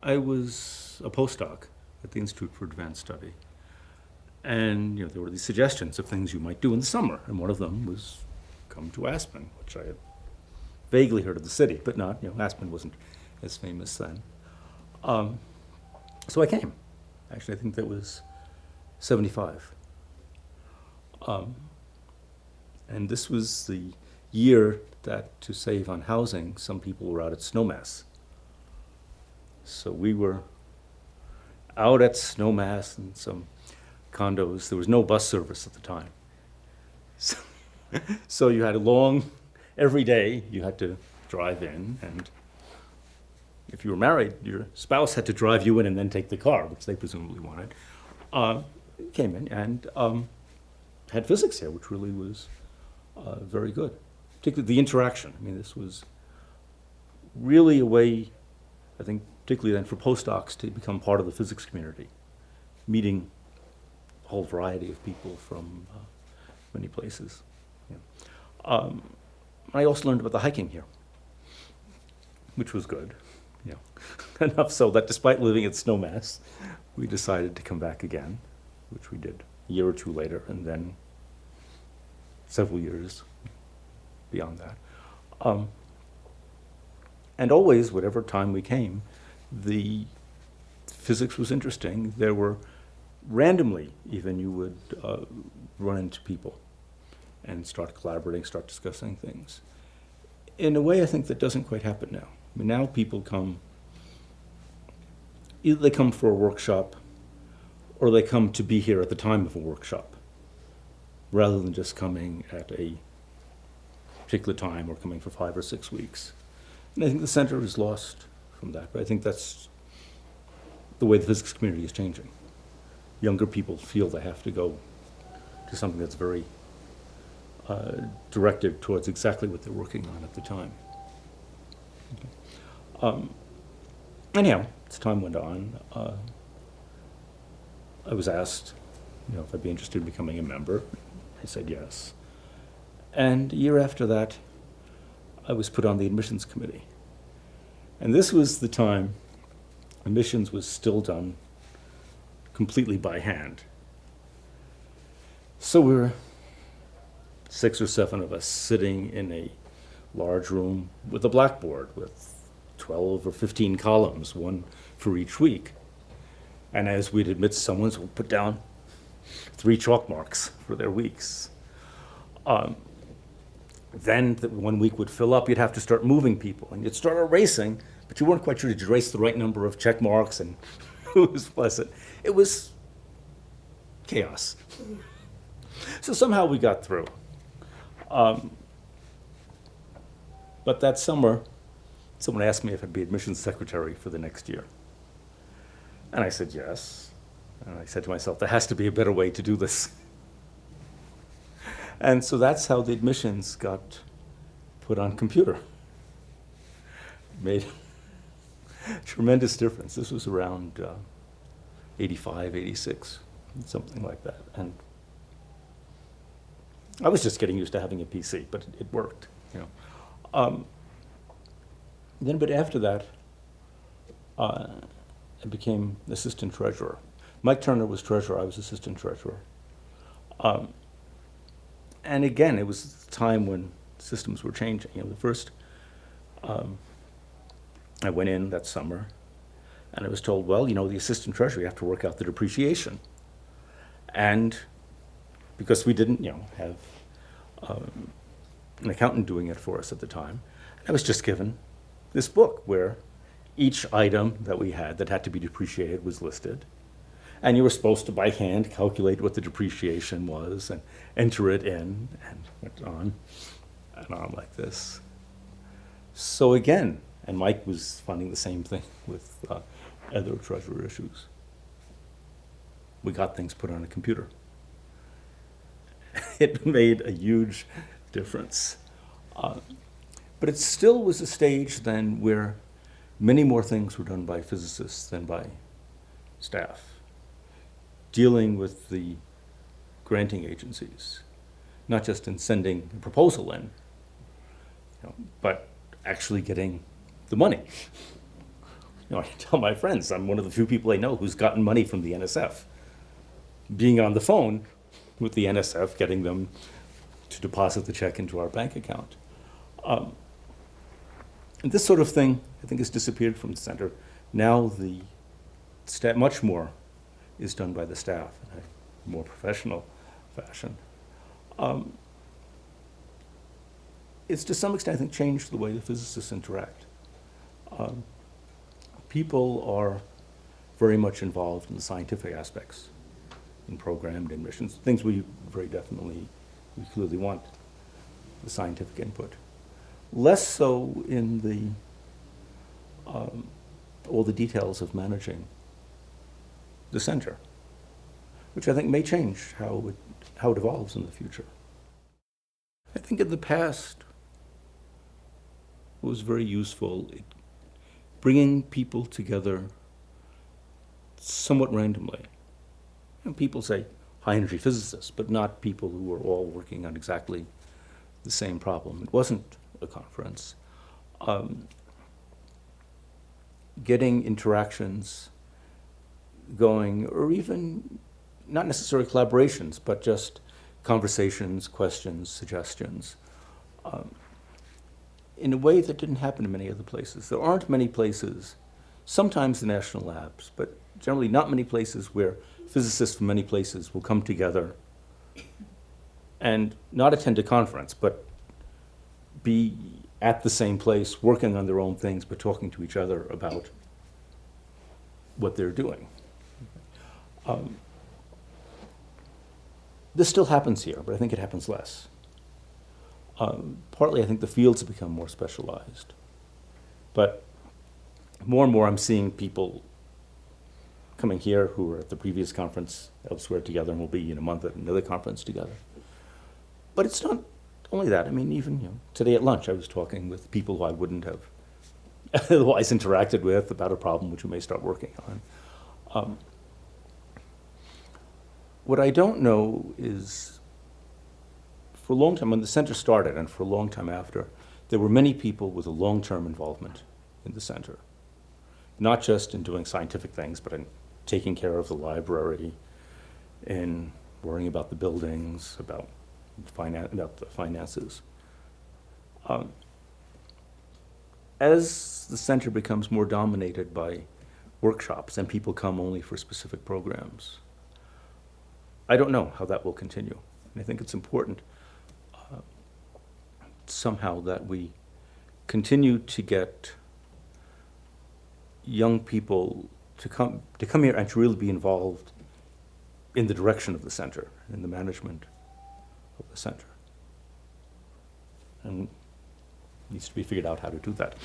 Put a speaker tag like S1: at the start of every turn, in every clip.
S1: I was a postdoc at the Institute for Advanced Study. And there were these suggestions of things you might do in the summer. And one of them was come to Aspen, which I had vaguely heard of the city, but not, Aspen wasn't as famous then. So I came. Actually, I think that was 75. And this was the year that, to save on housing, some people were out at Snowmass. So we were out at Snowmass in some condos. There was no bus service at the time. So you had every day you had to drive in, and if you were married, your spouse had to drive you in and then take the car, which they presumably wanted. Came in and had physics here, which really was very good. Particularly the interaction. I mean, this was really a way, I think, particularly then for postdocs to become part of the physics community, meeting a whole variety of people from many places. I also learned about the hiking here, which was good. Enough so that despite living at Snowmass, we decided to come back again, which we did a year or two later, and then several years beyond that. And always, whatever time we came, the physics was interesting. There were, randomly even, you would run into people and start collaborating, start discussing things. In a way, I think that doesn't quite happen now. I mean, now people come, either they come for a workshop or they come to be here at the time of a workshop, rather than just coming at a particular time or coming for 5 or 6 weeks. And I think the center is lost from that, but I think that's the way the physics community is changing. Younger people feel they have to go to something that's very directed towards exactly what they're working on at the time. Okay. Anyhow, as time went on, I was asked, if I'd be interested in becoming a member. I said yes. And a year after that, I was put on the admissions committee. And this was the time admissions was still done completely by hand. So we were 6 or 7 of us sitting in a large room with a blackboard with 12 or 15 columns, one for each week. And as we'd admit someone, we'd put down 3 chalk marks for their weeks. Then the 1 week would fill up, you'd have to start moving people, and you'd start erasing, but you weren't quite sure, did you erase the right number of check marks, and who was pleasant? It was chaos. So somehow we got through. But that summer, someone asked me if I'd be admissions secretary for the next year. And I said yes. And I said to myself, there has to be a better way to do this. And so that's how the admissions got put on computer. Made a tremendous difference. This was around 85, 86, something like that. And I was just getting used to having a PC, but it worked. But after that, I became assistant treasurer. Mike Turner was treasurer, I was assistant treasurer. And again, it was a time when systems were changing. The first, I went in that summer, and I was told, well, the assistant treasurer, you have to work out the depreciation. And because we didn't, have an accountant doing it for us at the time, I was just given this book where each item that we had that had to be depreciated was listed. And you were supposed to, by hand, calculate what the depreciation was and enter it in, and went on and on like this. So again, and Mike was finding the same thing with other treasurer issues. We got things put on a computer. It made a huge difference. But it still was a stage then where many more things were done by physicists than by staff, dealing with the granting agencies, not just in sending a proposal in, but actually getting the money. I tell my friends I'm one of the few people I know who's gotten money from the NSF. Being on the phone with the NSF, getting them to deposit the check into our bank account. And this sort of thing, I think, has disappeared from the center. Now the much more is done by the staff in a more professional fashion. It's to some extent, I think, changed the way the physicists interact. People are very much involved in the scientific aspects, in programmed admissions, things we very definitely, we clearly want the scientific input. Less so in the all the details of managing the center, which I think may change how it evolves in the future. I think in the past it was very useful bringing people together somewhat randomly. And people say high-energy physicists, but not people who were all working on exactly the same problem. It wasn't a conference. Getting interactions going, or even not necessarily collaborations, but just conversations, questions, suggestions, in a way that didn't happen in many other places. There aren't many places, sometimes the national labs, but generally not many places where physicists from many places will come together and not attend a conference, but be at the same place, working on their own things, but talking to each other about what they're doing. This still happens here, but I think it happens less. Partly, I think the fields have become more specialized. But more and more, I'm seeing people coming here who were at the previous conference elsewhere together and will be in a month at another conference together. But it's not only that. I mean, even today at lunch, I was talking with people who I wouldn't have otherwise interacted with about a problem which we may start working on. What I don't know is, for a long time, when the center started and for a long time after, there were many people with a long-term involvement in the center. Not just in doing scientific things, but in taking care of the library, in worrying about the buildings, about the finances. As the center becomes more dominated by workshops and people come only for specific programs, I don't know how that will continue. And I think it's important somehow that we continue to get young people to come here and to really be involved in the direction of the center, in the management of the center. And it needs to be figured out how to do that.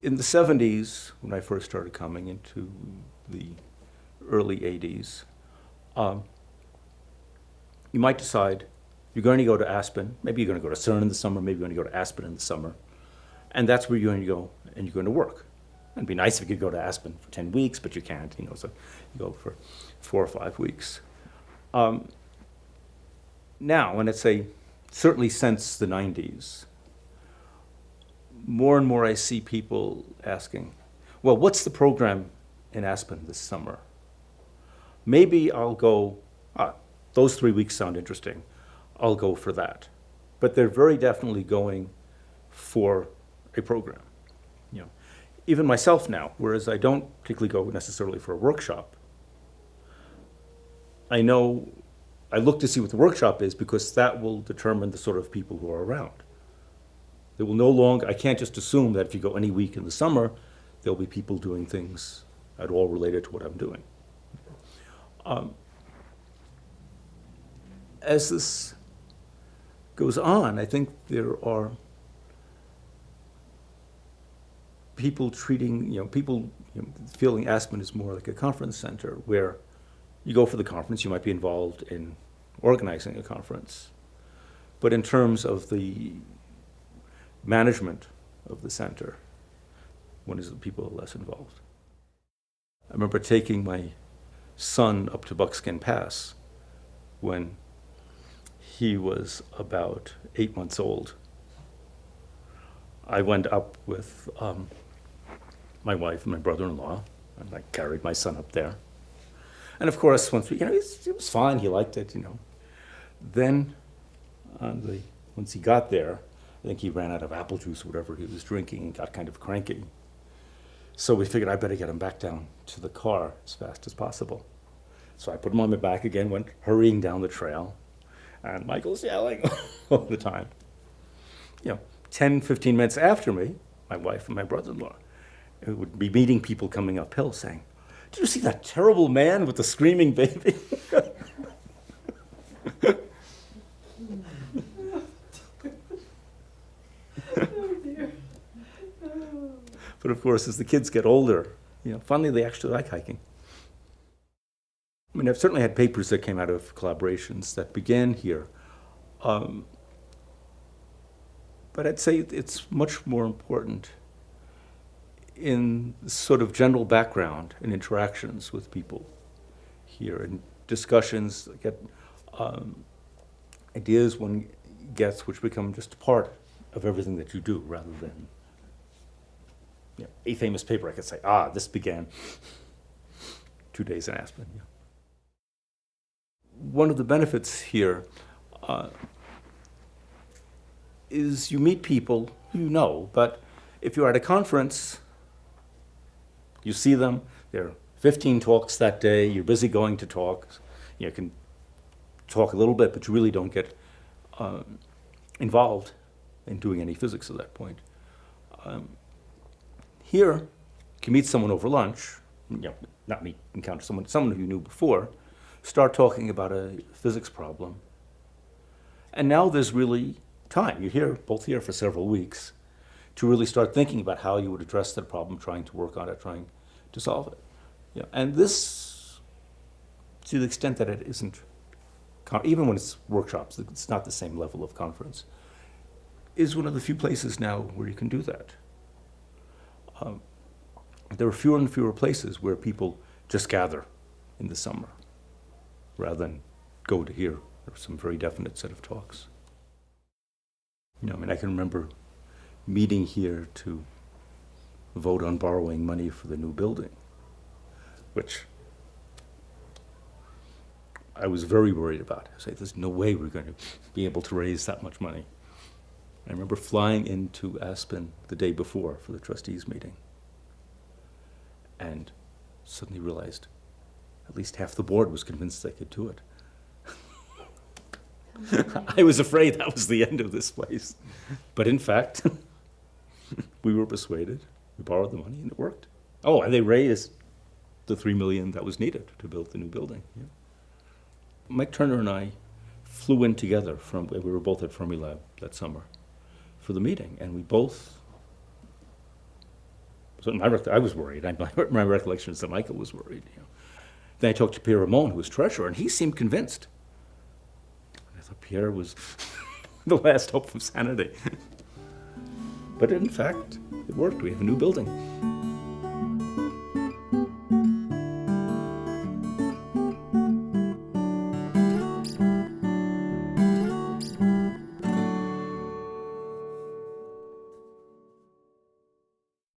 S1: In the 70s, when I first started coming into the early 80s, you might decide you're going to go to Aspen, maybe you're going to go to CERN in the summer, maybe you're going to go to Aspen in the summer, and that's where you're going to go and you're going to work. It'd be nice if you could go to Aspen for 10 weeks, but you can't, so you go for 4 or 5 weeks. Now, and I'd say certainly since the 90s, more and more I see people asking, well, what's the program in Aspen this summer? Maybe I'll go, those 3 weeks sound interesting, I'll go for that. But they're very definitely going for a program. Even myself now, whereas I don't particularly go necessarily for a workshop, I know, I look to see what the workshop is because that will determine the sort of people who are around. There will no longer, I can't just assume that if you go any week in the summer, there'll be people doing things at all related to what I'm doing. As this goes on, I think there are people treating, people feeling Aspen is more like a conference center where you go for the conference, you might be involved in organizing a conference. But in terms of the management of the center, people are less involved. I remember taking my son up to Buckskin Pass when he was about 8 months old. I went up with my wife and my brother-in-law, and I carried my son up there. And of course, once we, it was fine, he liked it, Then, once he got there, I think he ran out of apple juice or whatever he was drinking and got kind of cranky. So we figured I better get him back down to the car as fast as possible. So I put him on my back again, went hurrying down the trail, and Michael's yelling all the time. 10, 15 minutes after me, my wife and my brother-in-law would be meeting people coming uphill saying, "Did you see that terrible man with the screaming baby?" But of course, as the kids get older, finally they actually like hiking. I mean, I've certainly had papers that came out of collaborations that began here. But I'd say it's much more important in sort of general background and interactions with people here, and discussions, get ideas one gets which become just part of everything that you do, rather than a famous paper. I could say, this began 2 days in Aspen. One of the benefits here is you meet people but if you're at a conference, you see them, there are 15 talks that day, you're busy going to talks, you can talk a little bit, but you really don't get involved in doing any physics at that point. Here, you can meet someone over lunch, encounter someone who you knew before, start talking about a physics problem. And now there's really time. You're both here for several weeks to really start thinking about how you would address that problem, trying to work on it, trying to solve it. And this, to the extent that it isn't, even when it's workshops, it's not the same level of conference, is one of the few places now where you can do that. There are fewer and fewer places where people just gather in the summer rather than go to hear some very definite set of talks. I can remember meeting here to vote on borrowing money for the new building, which I was very worried about. I said, there's no way we're going to be able to raise that much money. I remember flying into Aspen the day before for the trustees meeting and suddenly realized at least half the board was convinced they could do it. I was afraid that was the end of this place. But in fact, we were persuaded. We borrowed the money and it worked. Oh, and they raised the $3 million that was needed to build the new building. Mike Turner and I flew in together we were both at Fermilab that summer for the meeting, and we both, I was worried. My recollection is that Michael was worried. Then I talked to Pierre Ramon, who was treasurer, and he seemed convinced. I thought Pierre was the last hope of sanity. But in fact, it worked. We have a new building.